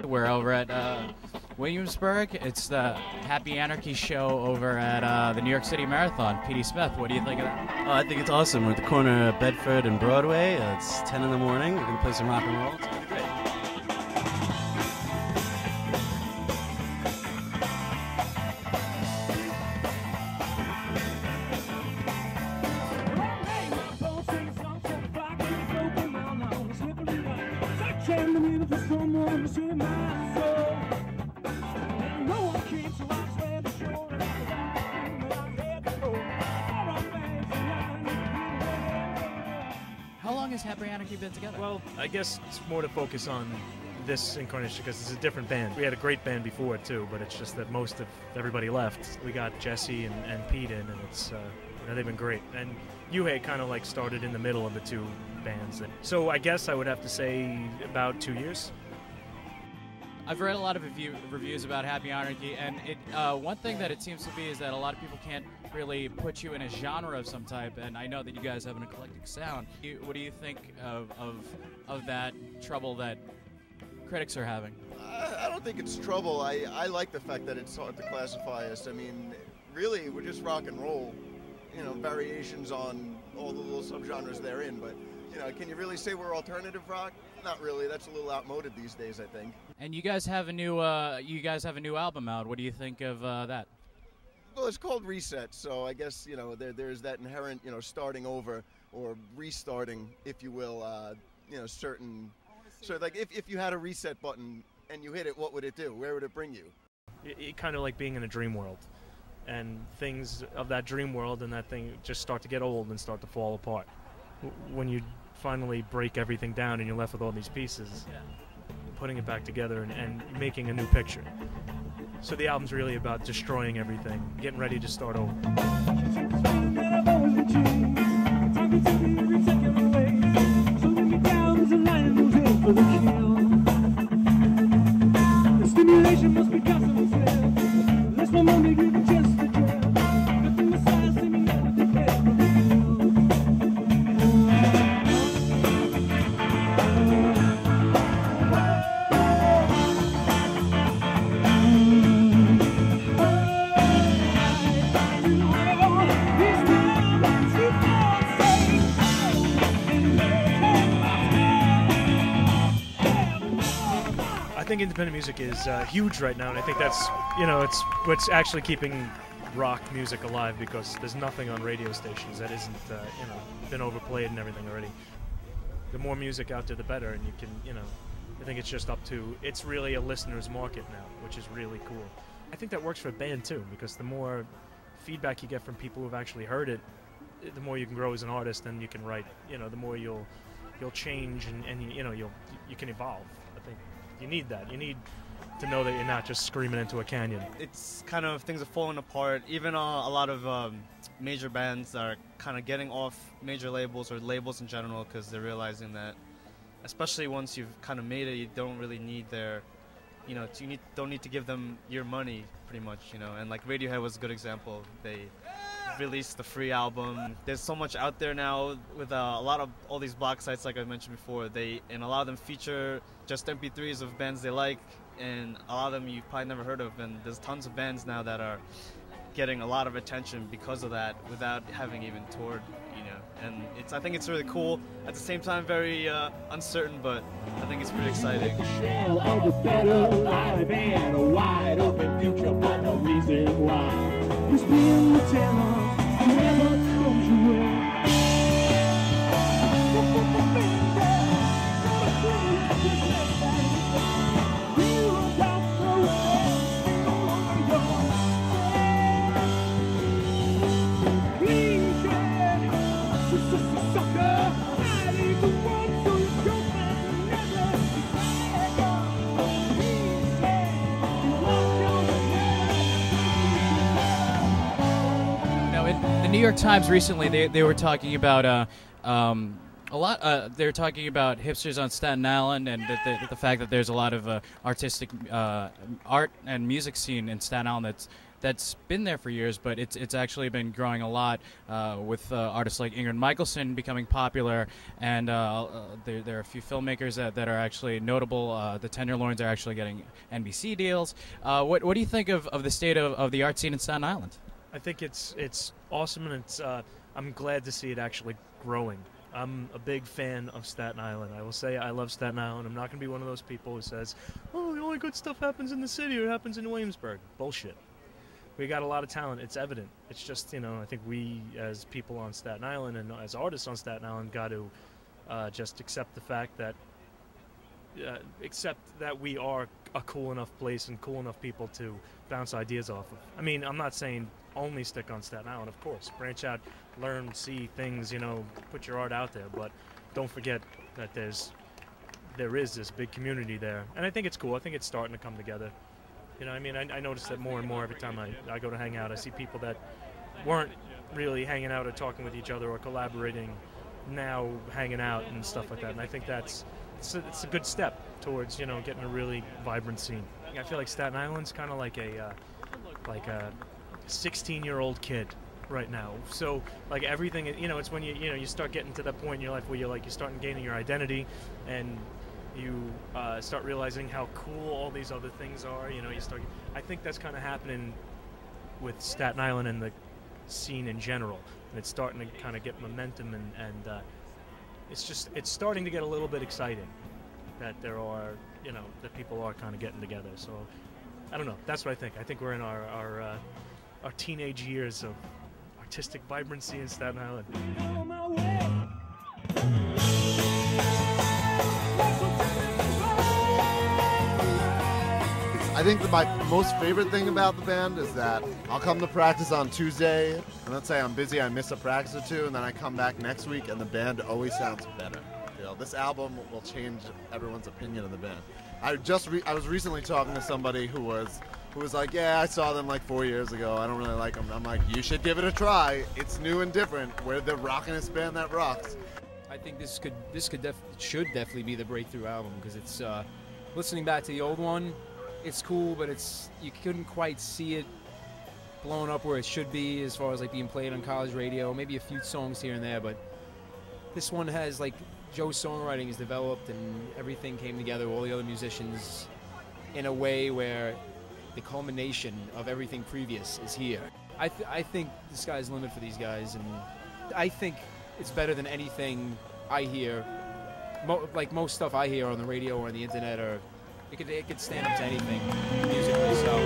We're over at Williamsburg. It's the Happy Anarchy show over at the New York City Marathon. P.D. Smith, what do you think of that? Oh, I think it's awesome. We're at the corner of Bedford and Broadway. It's 10 in the morning. We're going to play some rock and roll. It's going to be great. How long has Happy Anarchy been together? Well, I guess it's more to focus on this incarnation because it's a different band. We had a great band before too, but it's just that most of everybody left. We got Jesse and Pete in, and it's they've been great. And Yuhei kind of like started in the middle of the two bands. So I guess I would have to say about 2 years. I've read a lot of reviews about Happy Anarchy, and one thing that it seems to be is that a lot of people can't really put you in a genre of some type, and I know that you guys have an eclectic sound. What do you think of that trouble that critics are having? I don't think it's trouble. I like the fact that it's hard to classify us. I mean, really, we're just rock and roll, variations on all the little subgenres they're in, but can you really say we're alternative rock? Not really. That's a little outmoded these days, I think. And you guys have a new album out. What do you think of that? Well, it's called Reset, so I guess there's that inherent starting over or restarting, if you will. Certain. So like if you had a reset button and you hit it, what would it do? Where would it bring you? It kind of like being in a dream world, and things of that dream world and that thing just start to get old and start to fall apart. When you finally break everything down and you're left with all these pieces, putting it back together and making a new picture. So the album's really about destroying everything, getting ready to start over. The stimulation must be constant. Let's no longer give a chance to dread. Nothing besides seeming out of the head. I think independent music is huge right now, and I think that's it's what's actually keeping rock music alive, because there's nothing on radio stations that isn't been overplayed and everything already. The more music out there, the better, and you can I think it's just up to it's really a listener's market now, which is really cool. I think that works for a band too, because the more feedback you get from people who've actually heard it, the more you can grow as an artist, and you can write. The more you'll change and you can evolve. I think you need that. You need to know that you're not just screaming into a canyon. It's kind of things are falling apart. Even a lot of major bands are kind of getting off major labels or labels in general, because they're realizing that, especially once you've kind of made it, you don't really need their, don't need to give them your money, pretty much, And like Radiohead was a good example. They released the free album. There's so much out there now with a lot of all these blog sites, like I mentioned before. And a lot of them feature just MP3s of bands they like, and a lot of them you've probably never heard of. And there's tons of bands now that are getting a lot of attention because of that, without having even toured, And I think it's really cool. At the same time, very uncertain, but I think it's pretty exciting. Shell of a better life and a wide open future, but no reason why. This being the terror never comes your way. The New York Times recently, they were talking about they were talking about hipsters on Staten Island, and the fact that there's a lot of artistic art and music scene in Staten Island that's been there for years, but it's actually been growing a lot with artists like Ingrid Michaelson becoming popular, and there are a few filmmakers that are actually notable. The Tenderloins are actually getting NBC deals. What do you think of the state of the art scene in Staten Island? I think it's awesome, and I'm glad to see it actually growing. I'm a big fan of Staten Island. I will say I love Staten Island. I'm not going to be one of those people who says, oh, the only good stuff happens in the city or happens in Williamsburg. Bullshit. We got a lot of talent. It's evident. It's just, I think we as people on Staten Island and as artists on Staten Island got to just accept the fact that we are a cool enough place and cool enough people to bounce ideas off of. I mean, I'm not saying only stick on Staten Island, of course. Branch out, learn, see things, put your art out there, but don't forget that there is this big community there. And I think it's cool. I think it's starting to come together. I notice that more and more every time I go to hang out. I see people that weren't really hanging out or talking with each other or collaborating now hanging out and stuff like that. And I think it's a good step towards, getting a really vibrant scene. I feel like Staten Island's kind of like a 16-year-old kid right now. So like everything, it's when you start getting to that point in your life where you're starting gaining your identity, and you start realizing how cool all these other things are. I think that's kind of happening with Staten Island and the scene in general, and it's starting to kind of get momentum, and it's starting to get a little bit exciting that there are, that people are kind of getting together. So I don't know. That's what I think. I think we're in our teenage years of artistic vibrancy in Staten Island. I think my most favorite thing about the band is that I'll come to practice on Tuesday, and let's say I'm busy, I miss a practice or two, and then I come back next week, and the band always sounds better. This album will change everyone's opinion of the band. I was recently talking to somebody who was like, yeah, I saw them like 4 years ago. I don't really like them. I'm like, you should give it a try. It's new and different. We're the rockinest band that rocks. I think should definitely be the breakthrough album, because it's listening back to the old one. It's cool, but you couldn't quite see it blowing up where it should be as far as like being played on college radio. Maybe a few songs here and there, but this one has like Joe's songwriting is developed and everything came together, all the other musicians, in a way where the culmination of everything previous is here. I think the sky's the limit for these guys, and I think it's better than anything I hear. Like most stuff I hear on the radio or on the internet, or it could stand up to anything musically. So